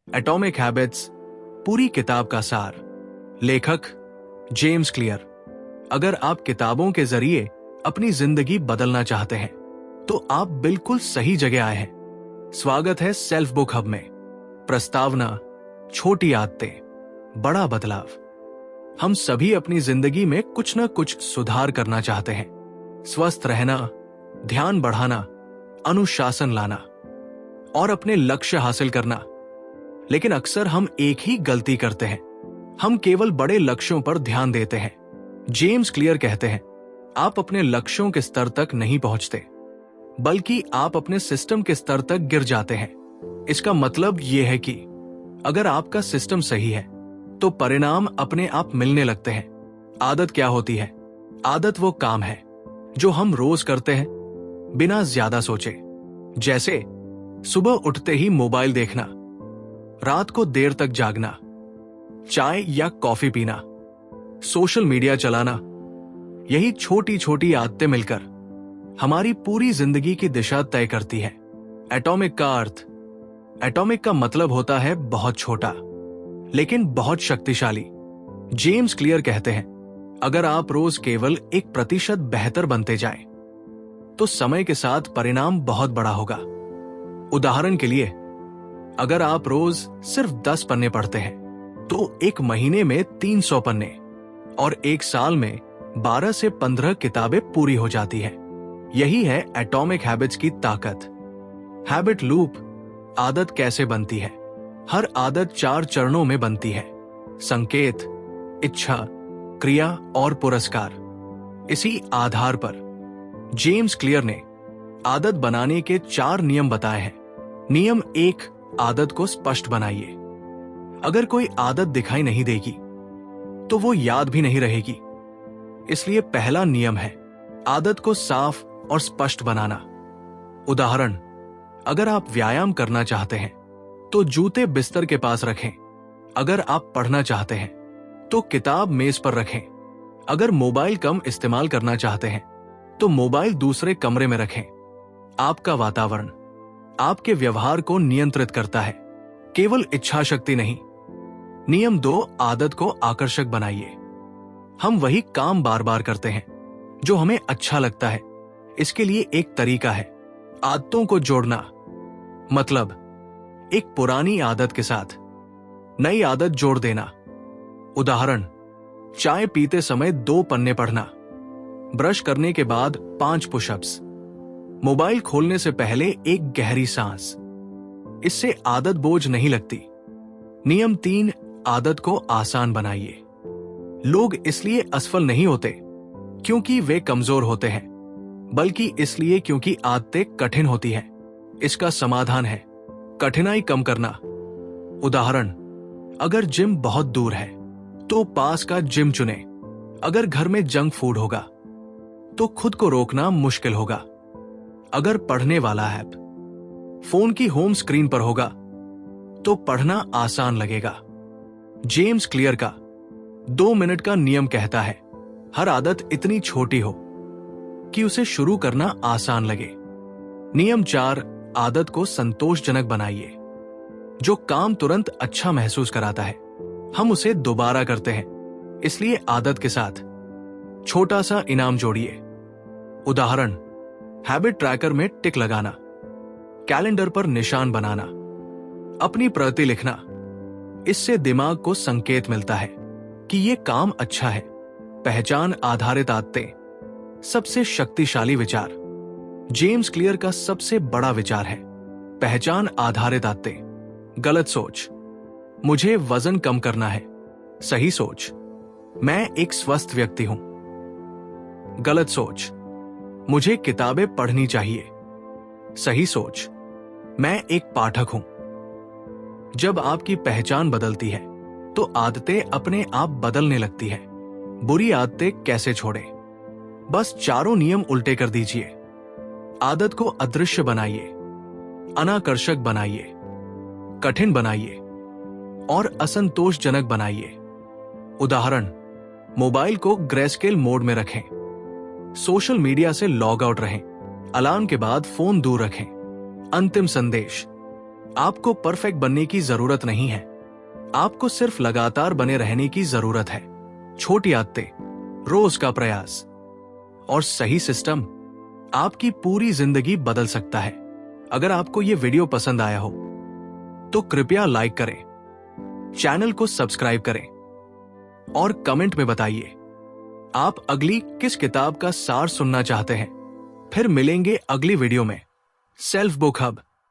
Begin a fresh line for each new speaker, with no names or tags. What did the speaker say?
Atomic habits पूरी किताब का सार। लेखक जेम्स क्लियर। अगर आप किताबों के जरिए अपनी जिंदगी बदलना चाहते हैं तो आप बिल्कुल सही जगह आए हैं। स्वागत है सेल्फ बुक हब में। प्रस्तावना, छोटी आदतें, बड़ा बदलाव। हम सभी अपनी जिंदगी में कुछ न कुछ सुधार करना चाहते हैं। स्वस्थ रहना, ध्यान बढ़ाना, अनुशासन लाना और अपने लक्ष्य हासिल करना। लेकिन अक्सर हम एक ही गलती करते हैं, हम केवल बड़े लक्ष्यों पर ध्यान देते हैं। जेम्स क्लियर कहते हैं, आप अपने लक्ष्यों के स्तर तक नहीं पहुंचते, बल्कि आप अपने सिस्टम के स्तर तक गिर जाते हैं। इसका मतलब यह है कि अगर आपका सिस्टम सही है तो परिणाम अपने आप मिलने लगते हैं। आदत क्या होती है? आदत वो काम है जो हम रोज करते हैं बिना ज्यादा सोचे। जैसे सुबह उठते ही मोबाइल देखना, रात को देर तक जागना, चाय या कॉफी पीना, सोशल मीडिया चलाना। यही छोटी छोटी आदतें मिलकर हमारी पूरी जिंदगी की दिशा तय करती है। एटॉमिक का अर्थ, एटॉमिक का मतलब होता है बहुत छोटा लेकिन बहुत शक्तिशाली। जेम्स क्लियर कहते हैं, अगर आप रोज केवल 1% बेहतर बनते जाएं, तो समय के साथ परिणाम बहुत बड़ा होगा। उदाहरण के लिए, अगर आप रोज सिर्फ 10 पन्ने पढ़ते हैं तो एक महीने में 300 पन्ने और एक साल में 12 से 15 किताबें पूरी हो जाती है। यही है एटॉमिक हैबिट्स की ताकत। Habit loop. आदत कैसे बनती है? हर आदत 4 चरणों में बनती है: संकेत, इच्छा, क्रिया और पुरस्कार। इसी आधार पर जेम्स क्लियर ने आदत बनाने के 4 नियम बताए हैं। नियम 1, आदत को स्पष्ट बनाइए। अगर कोई आदत दिखाई नहीं देगी तो वो याद भी नहीं रहेगी। इसलिए पहला नियम है आदत को साफ और स्पष्ट बनाना। उदाहरण, अगर आप व्यायाम करना चाहते हैं तो जूते बिस्तर के पास रखें। अगर आप पढ़ना चाहते हैं तो किताब मेज पर रखें। अगर मोबाइल कम इस्तेमाल करना चाहते हैं तो मोबाइल दूसरे कमरे में रखें। आपका वातावरण आपके व्यवहार को नियंत्रित करता है, केवल इच्छा शक्ति नहीं। नियम 2, आदत को आकर्षक बनाइए। हम वही काम बार बार करते हैं जो हमें अच्छा लगता है। इसके लिए एक तरीका है आदतों को जोड़ना। मतलब, एक पुरानी आदत के साथ नई आदत जोड़ देना। उदाहरण, चाय पीते समय 2 पन्ने पढ़ना, ब्रश करने के बाद 5 पुशअप्स, मोबाइल खोलने से पहले एक गहरी सांस। इससे आदत बोझ नहीं लगती। नियम 3, आदत को आसान बनाइए। लोग इसलिए असफल नहीं होते क्योंकि वे कमजोर होते हैं, बल्कि इसलिए क्योंकि आदतें कठिन होती हैं। इसका समाधान है कठिनाई कम करना। उदाहरण, अगर जिम बहुत दूर है तो पास का जिम चुनें। अगर घर में जंक फूड होगा तो खुद को रोकना मुश्किल होगा। अगर पढ़ने वाला ऐप फोन की होम स्क्रीन पर होगा तो पढ़ना आसान लगेगा। जेम्स क्लियर का 2 मिनट का नियम कहता है, हर आदत इतनी छोटी हो कि उसे शुरू करना आसान लगे। नियम 4, आदत को संतोषजनक बनाइए। जो काम तुरंत अच्छा महसूस कराता है हम उसे दोबारा करते हैं। इसलिए आदत के साथ छोटा सा इनाम जोड़िए। उदाहरण, हैबिट ट्रैकर में टिक लगाना, कैलेंडर पर निशान बनाना, अपनी प्रगति लिखना। इससे दिमाग को संकेत मिलता है कि यह काम अच्छा है। पहचान आधारित आदतें सबसे शक्तिशाली विचार। जेम्स क्लियर का सबसे बड़ा विचार है पहचान आधारित आदतें। गलत सोच, मुझे वजन कम करना है। सही सोच, मैं एक स्वस्थ व्यक्ति हूं। गलत सोच, मुझे किताबें पढ़नी चाहिए। सही सोच, मैं एक पाठक हूं। जब आपकी पहचान बदलती है तो आदतें अपने आप बदलने लगती है। बुरी आदतें कैसे छोड़ें? बस 4 नियम उल्टे कर दीजिए। आदत को अदृश्य बनाइए, अनाकर्षक बनाइए, कठिन बनाइए और असंतोषजनक बनाइए। उदाहरण, मोबाइल को ग्रेस्केल मोड में रखें, सोशल मीडिया से लॉग आउट रहें, अलार्म के बाद फोन दूर रखें। अंतिम संदेश, आपको परफेक्ट बनने की जरूरत नहीं है, आपको सिर्फ लगातार बने रहने की जरूरत है। छोटी आदतें, रोज का प्रयास और सही सिस्टम आपकी पूरी जिंदगी बदल सकता है। अगर आपको यह वीडियो पसंद आया हो तो कृपया लाइक करें, चैनल को सब्सक्राइब करें और कमेंट में बताइए आप अगली किस किताब का सार सुनना चाहते हैं। फिर मिलेंगे अगली वीडियो में। Self book hub